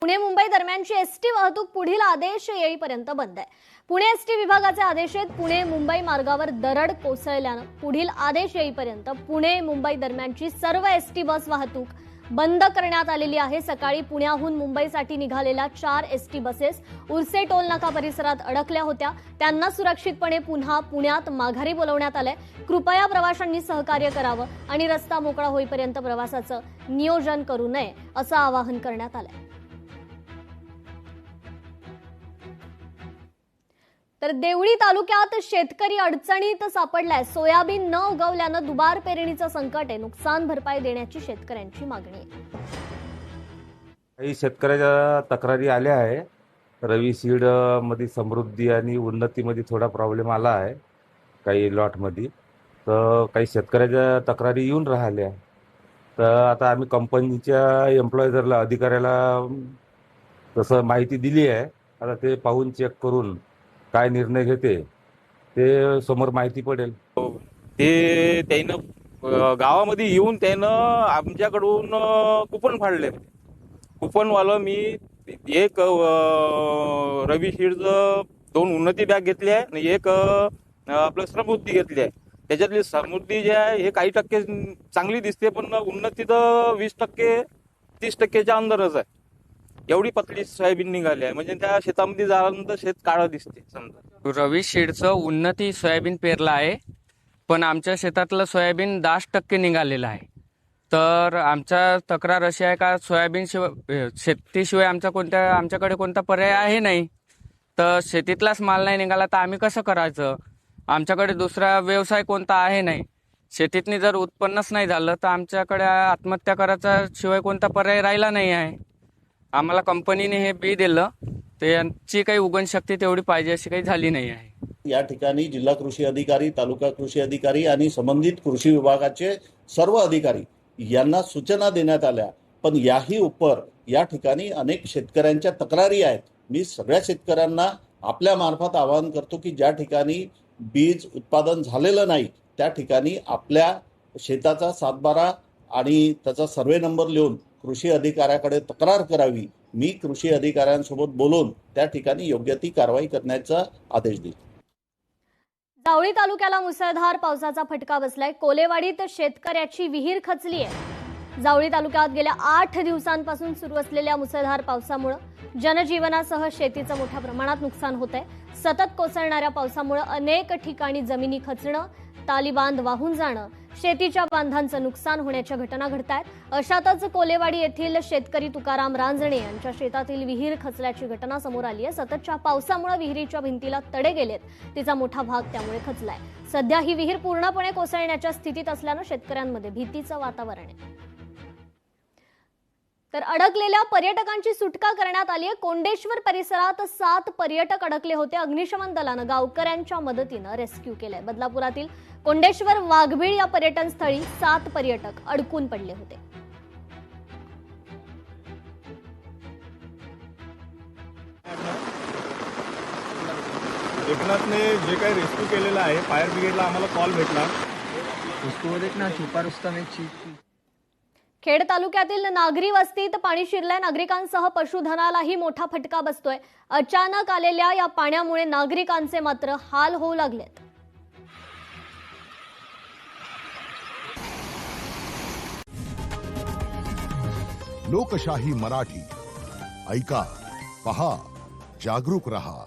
पुणे मुंबई दरम्यानची एसटी वाहतूक पुढील आदेश येईपर्यंत बंद आहे। पुणे एसटी विभागाचे आदेश आहेत। पुणे मुंबई मार्गावर दरड कोसळल्याने पुढील आदेश येईपर्यंत पुणे मुंबई दरम्यानची सर्व एसटी बस वाहतूक बंद करण्यात आलेली आहे। सकाळी पुण्याहून मुंबईसाठी निघालेल्या 4 एसटी बसेस उर्से टोल नाका परिसरात अडकल्या होत्या। त्यांना सुरक्षितपणे पुन्हा पुण्यात माघारी बोलवण्यात आले। कृपया प्रवाशांनी सहकार्य करावं आणि रस्ता मोकळा होईपर्यंत प्रवासाचं नियोजन करू नये असं आवाहन करण्यात आलंय। तर देवळी तालुक्यात शेतकरी अडचणीत सापडलाय। सोयाबीन न उगवल्यानं दुबार पेरणीचं संकट आहे। नुकसान भरपाई देण्याची शेतकऱ्यांची मागणी आहे। काही शेतकऱ्याच्या तक्रारी आल्या आहे। रवी सीड मध्ये समृद्धी आणि उन्नतीमध्ये थोडा प्रॉब्लेम आला आहे काही लॉटमध्ये। तर काही शेतकऱ्याच्या तक्रारी येऊन राहिल्या। तर आता आम्ही कंपनीच्या एम्प्लॉयजरला अधिकाऱ्याला तसं माहिती दिली आहे। आता ते पाहून चेक करून काय निर्णय घेते ते समोर माहिती पडेल। ते त्यानं गावामध्ये येऊन त्यानं आमच्याकडून कुपन फाडले। कुपनवालं मी एक रवी सीडचं 2 उन्नती बॅग घेतली आहे आणि एक आपलं समृद्धी घेतली आहे। त्याच्यातली समृद्धी जी आहे हे काही टक्के चांगली दिसते, पण उन्नती तर 20% 30%च्या अंदरच आहे। एवढी पतली सोयाबीन निघाली आहे, म्हणजे त्या शेतामध्ये झाल्यानंतर शेत काळं दिसते। समजा रवी सीडचं उन्नती सोयाबीन पेरलं आहे, पण आमच्या शेतातलं सोयाबीन 10% निघालेलं आहे। तर आमच्या तक्रार अशी आहे का सोयाबीन शिवाय शेतीशिवाय आमच्याकडे कोणता पर्याय आहे नाही। तर शेतीतलाच माल नाही निघाला तर आम्ही कसं करायचं? आमच्याकडे दुसरा व्यवसाय कोणता आहे नाही। शेतीतनी जर उत्पन्नच नाही झालं तर आमच्याकडे आत्महत्या करायचा शिवाय कोणता पर्याय राहिला नाही आहे। आम्हाला कंपनीने हे बी दिलं, त्यांची काही उगण शक्ती तेवढी पाहिजे अशी काही झाली नाही आहे। या ठिकाणी जिल्हा कृषी अधिकारी, तालुका कृषी अधिकारी आणि संबंधित कृषी विभागाचे सर्व अधिकारी यांना सूचना देण्यात आल्या, पण याही उपर या ठिकाणी अनेक शेतकऱ्यांच्या तक्रारी आहेत। मी सगळ्या शेतकऱ्यांना आपल्या मार्फत आवाहन करतो की ज्या ठिकाणी बीज उत्पादन झालेलं नाही त्या ठिकाणी आपल्या शेताचा 7/12 आणि त्याचा सर्वे नंबर लिहून कृषी अधिकाऱ्याकडे तक्रार करावी। मी कृषी अधिकाऱ्यांसोबत बोलून त्या ठिकाणी योग्य ती कारवाई करण्याचा आदेश देईल। जावळी तालुक्याला मुसळधार पावसाचा फटका बसलाय। कोलेवाडीत शेतकऱ्याची विहीर खचली आहे। जावळी तालुक्यात गेल्या 8 दिवसांपासून सुरू असलेल्या मुसळधार पावसामुळे जनजीवनासह शेतीचं मोठ्या प्रमाणात नुकसान होत आहे। सतत कोसळणाऱ्या पावसामुळे अनेक ठिकाणी जमिनी खचणं, तालीबांध वाहून जाणं, शेतीच्या बांधांचं नुकसान होण्याच्या घटना घडतायत। अशातच कोलेवाडी येथील शेतकरी तुकाराम रांजणे यांच्या शेतातील विहीर खचल्याची घटना समोर आली आहे। सततच्या पावसामुळे विहिरीच्या भिंतीला तडे गेलेत, तिचा मोठा भाग त्यामुळे खचलाय। सध्या ही विहीर पूर्णपणे कोसळण्याच्या स्थितीत असल्यानं शेतकऱ्यांमध्ये भीतीचं वातावरण आहे। तर अडकलेल्या पर्यटकांची सुटका करण्यात आली आहे। कोंडेश्वर परिसरात 7 पर्यटक अडकले होते। अग्निशमन दलानं गावकऱ्यांच्या मदतीनं रेस्क्यू केलंय। बदलापुरातील कोंडेश्वर वाघबीळ या पर्यटन स्थळी 7 पर्यटक अडकून पडले होते। एकनाथने जे काही रेस्क्यू केलेलं आहे, फायर ब्रिगेडला आम्हाला कॉल भेटला। खेड तालुक्यातील नागरी वस्तीत पाणी शिरलंय। नागरिकांसह पशुधनालाही मोठा फटका बसतोय। अचानक आलेल्या या पाण्यामुळे नागरिकांचे मात्र हाल होऊ लागलेत। लोकशाही मराठी ऐका, पहा, जागरूक रहा।